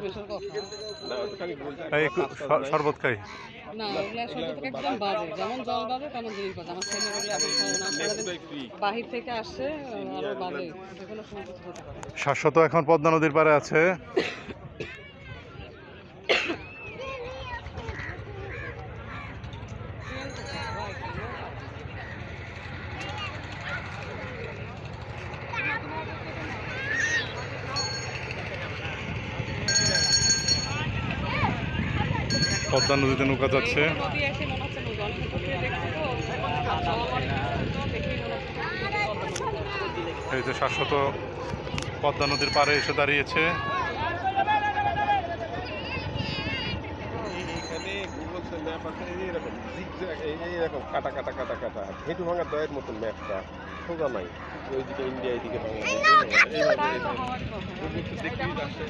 Special কথা। এই একটু শরবত খাই। না ওগুলা শরবত থেকে একদম বাজে, যেমন জল বাজে তেমন জিনিস বাজে। আমার ছেলে ওগুলো এখন খায় না, সারাদিন বাহির থেকে আসছে, আরো বাজে, যে কোনো সময় কিছু হতে পারে। শাশ্বত এখন পদ্মা নদীর পাড়ে আছে। পদ্মা নদীতে নৌকা যাচ্ছে। নদী এসে মনে হচ্ছে নৌকা, অনেক উপর থেকে দেখছি তো, যাওয়া অনেক সুন্দর, দেখেই মনে হচ্ছে পদ্মা নদী। এই যে শাশ্বত পদ্মা নদীর পাড়ে এসে দাঁড়িয়েছে। এইরকম কাটা কাটা কাটা কাটা হেঁটু ভাঙা দয়ের মতন ম্যাপটা সোজা নাই, ওইদিকে ইন্ডিয়া এইদিকে তাই তো হওয়ারই কথা। এটা মনে হচ্ছে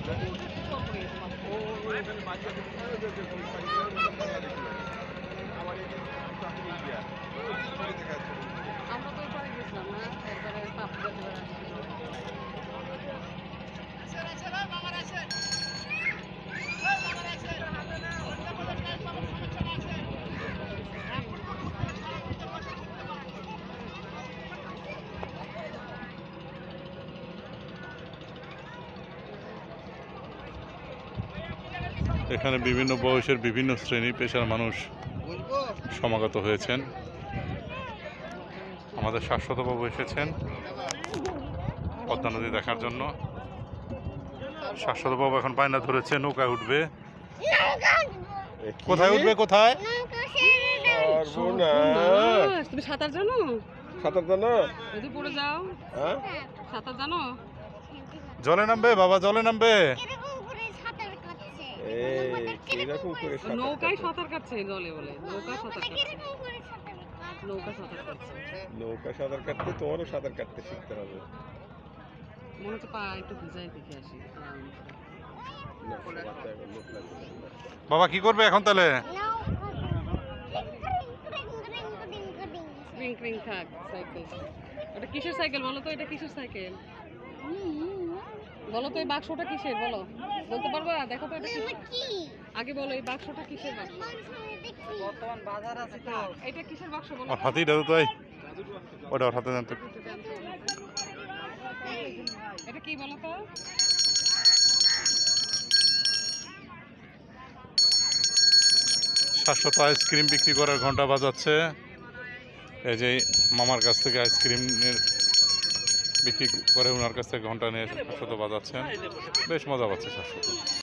আমরা তো ওইখানে গেছিলাম না, একবারে পাপড়া ধরে এখানে বিভিন্ন বয়সের বিভিন্ন শ্রেণী পেশার মানুষ সমাগত হয়েছেন। আমাদের শাশ্বতবাবু এসেছেন পদ্মা নদী দেখার জন্য। শাশ্বতবাবু এখন পায়না ধরেছে, নৌকায় উঠবে। কোথায় উঠবে, কোথায়? তুমি সাঁতার জানো? সাঁতার জানো? যদি পড়ে যাও, হ্যাঁ সাঁতার জানো? জলে নামবে বাবা, জলে নামবে। এরকম করে নৌকায় সাঁতার কাটছে জলে বলে, নৌকা সাঁতার কাটছে, নৌকা সাঁতার কাটছে। নৌকা সাঁতার কাটতে তোমারও সাঁতার কাটতে শিখতে হবে। মনে হচ্ছে পা একটু ভিজাই দেখে আসি। বাবা কি করবে এখন তাহলে? ক্রিং ক্রিং থাক সাইকেল। এটা কিসের সাইকেল বলো তো? এটা কিসের সাইকেল বলো তো? এই বাক্সটা কিসের বলো, বলতে পারবা? দেখো তো এটা কি, আগে বলো এই বাক্সটা কিসের বাক্স? বর্তমান বাজার আছে তো, এটা কিসের বাক্স বলো? ওর হাতেই দাও তো, ওটা ওর হাতে জানতে। এটা কি বলো তো? শাশ্বত আইসক্রিম বিক্রি করার ঘন্টা বাজাচ্ছে। এই যে মামার কাছ থেকে আইসক্রিম বিক্রি করে ওনার কাছ থেকে ঘন্টা নিয়ে শাশ্বত বাজাচ্ছেন। বেশ মজা পাচ্ছে শাশ্বত।